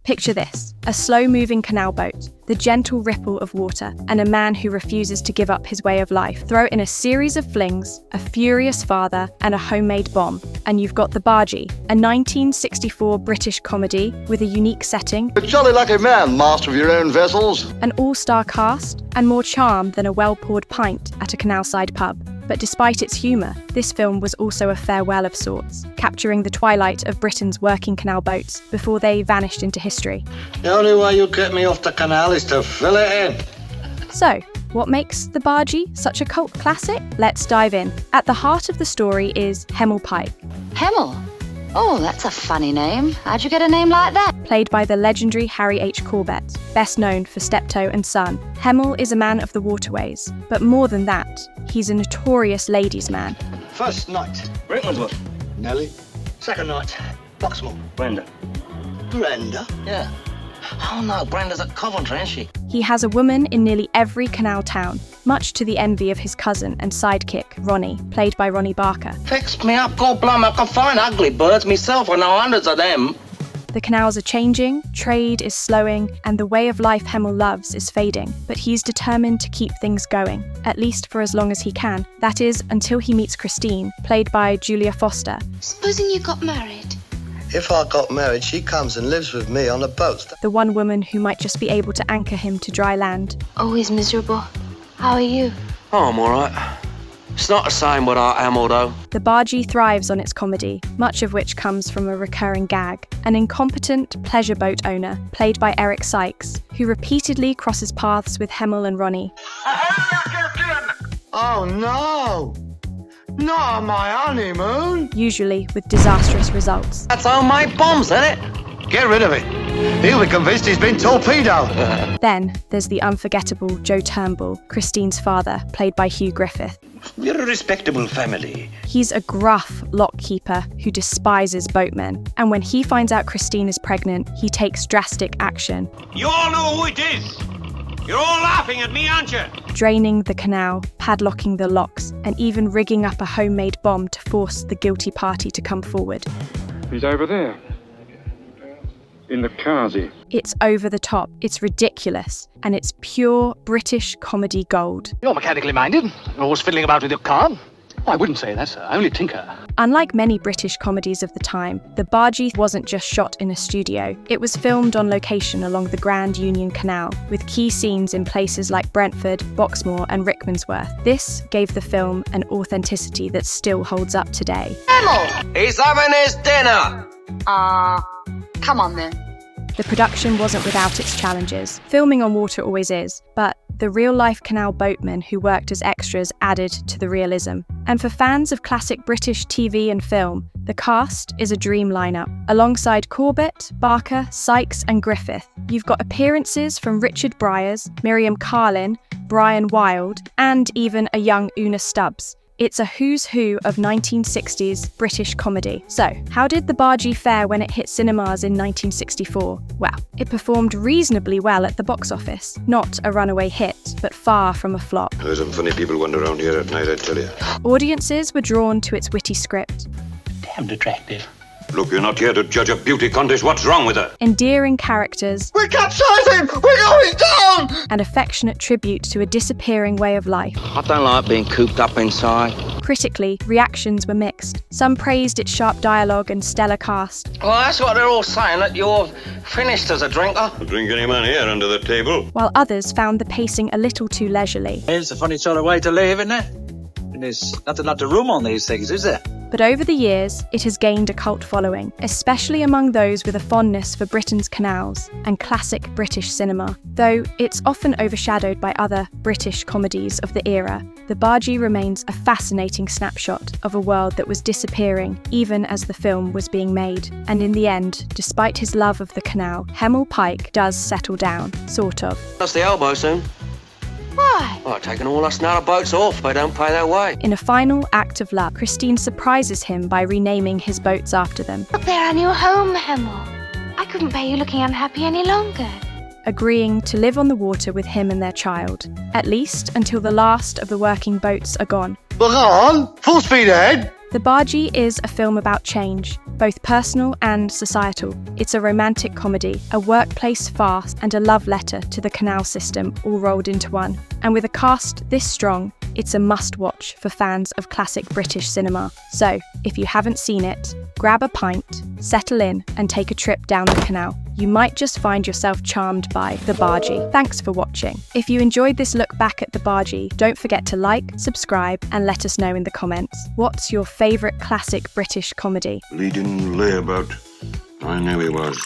Picture this, a slow-moving canal boat, the gentle ripple of water, and a man who refuses to give up his way of life. Throw in a series of flings, a furious father, and a homemade bomb, and you've got The Bargee, a 1964 British comedy with a unique setting, A jolly lucky man, master of your own vessels. an all-star cast, and more charm than a well-poured pint at a canal-side pub. But despite its humour, this film was also a farewell of sorts, capturing the twilight of Britain's working canal boats before they vanished into history. The only way you get me off the canal is to fill it in. So, what makes The Bargee such a cult classic? Let's dive in. At the heart of the story is Hemel Pike, Hemel? Oh, that's a funny name. How'd you get a name like that? played by the legendary Harry H. Corbett, best known for Steptoe and Son. Hemel is a man of the waterways, but more than that, he's a notorious ladies' man. First night, Brinkmansworth. Nelly. Second night, Boxmore. Brenda. Brenda. Yeah. Oh no, Brenda's at Coventry, isn't she? He has a woman in nearly every canal town, much to the envy of his cousin and sidekick, Ronnie, played by Ronnie Barker. Fix me up, God blame, I can find ugly birds myself, I know hundreds of them. The canals are changing, trade is slowing, and the way of life Hemel loves is fading. But he's determined to keep things going, at least for as long as he can. That is, until he meets Christine, played by Julia Foster. Supposing you got married? If I got married, she comes and lives with me on the boat. The one woman who might just be able to anchor him to dry land. Always miserable. How are you? Oh, I'm alright. It's not the same without Hemel, though. The Bargee thrives on its comedy, much of which comes from a recurring gag. An incompetent pleasure boat owner, played by Eric Sykes, who repeatedly crosses paths with Hemel and Ronnie. Oh no! Not on my honeymoon! Usually with disastrous results. That's homemade bombs, isn't it? Get rid of it. He'll be convinced he's been torpedoed. Then there's the unforgettable Joe Turnbull, Christine's father, played by Hugh Griffith. We're a respectable family. He's a gruff lockkeeper who despises boatmen, and when he finds out Christine is pregnant, he takes drastic action, You all know who it is. You're all laughing at me, aren't you? draining the canal, padlocking the locks, and even rigging up a homemade bomb to force the guilty party to come forward. He's over there. In the Kazi. It's over the top, it's ridiculous, and it's pure British comedy gold. You're mechanically minded, always fiddling about with your car. Oh, I wouldn't say that, sir. I only tinker. Unlike many British comedies of the time, The Bargee wasn't just shot in a studio. It was filmed on location along the Grand Union Canal, with key scenes in places like Brentford, Boxmoor and Rickmansworth. This gave the film an authenticity that still holds up today. Hemel! He's having his dinner! Come on then. The production wasn't without its challenges. Filming on water always is, but the real-life canal boatmen who worked as extras added to the realism. And for fans of classic British TV and film, the cast is a dream lineup. Alongside Corbett, Barker, Sykes and Griffith, you've got appearances from Richard Briers, Miriam Carlin, Brian Wilde, and even a young Una Stubbs. It's a who's who of 1960s British comedy. So, how did The Bargee fare when it hit cinemas in 1964? Well, it performed reasonably well at the box office. Not a runaway hit, but far from a flop. There's some funny people wander around here at night, I tell you. Audiences were drawn to its witty script, Damned attractive. Look, you're not here to judge a beauty contest. What's wrong with her? endearing characters, We're capsizing! We're going down! and affectionate tribute to a disappearing way of life. I don't like being cooped up inside. Critically, reactions were mixed. Some praised its sharp dialogue and stellar cast, Well, that's what they're all saying, that you're finished as a drinker. I'll drink any man here under the table. while others found the pacing a little too leisurely. It's a funny sort of way to live, isn't it? And there's not a lot of room on these things, is there? But over the years, it has gained a cult following, especially among those with a fondness for Britain's canals and classic British cinema. Though it's often overshadowed by other British comedies of the era, The Bargee remains a fascinating snapshot of a world that was disappearing even as the film was being made. And in the end, despite his love of the canal, Hemel Pike does settle down, sort of. That's the elbow soon. Why? Well, taking all us narrow boats off, they don't pay their way. In a final act of love, Christine surprises him by renaming his boats after them, Up there on your home, Hemel. I couldn't bear you looking unhappy any longer. agreeing to live on the water with him and their child, at least until the last of the working boats are gone. Look on! Full speed ahead! The Bargee is a film about change, both personal and societal. It's a romantic comedy, a workplace farce, and a love letter to the canal system all rolled into one. And with a cast this strong, it's a must-watch for fans of classic British cinema. So, if you haven't seen it, grab a pint, settle in, and take a trip down the canal. You might just find yourself charmed by The Bargee. Thanks for watching. If you enjoyed this look back at The Bargee, don't forget to like, subscribe, and let us know in the comments. What's your favourite classic British comedy? Leading layabout. I knew he was.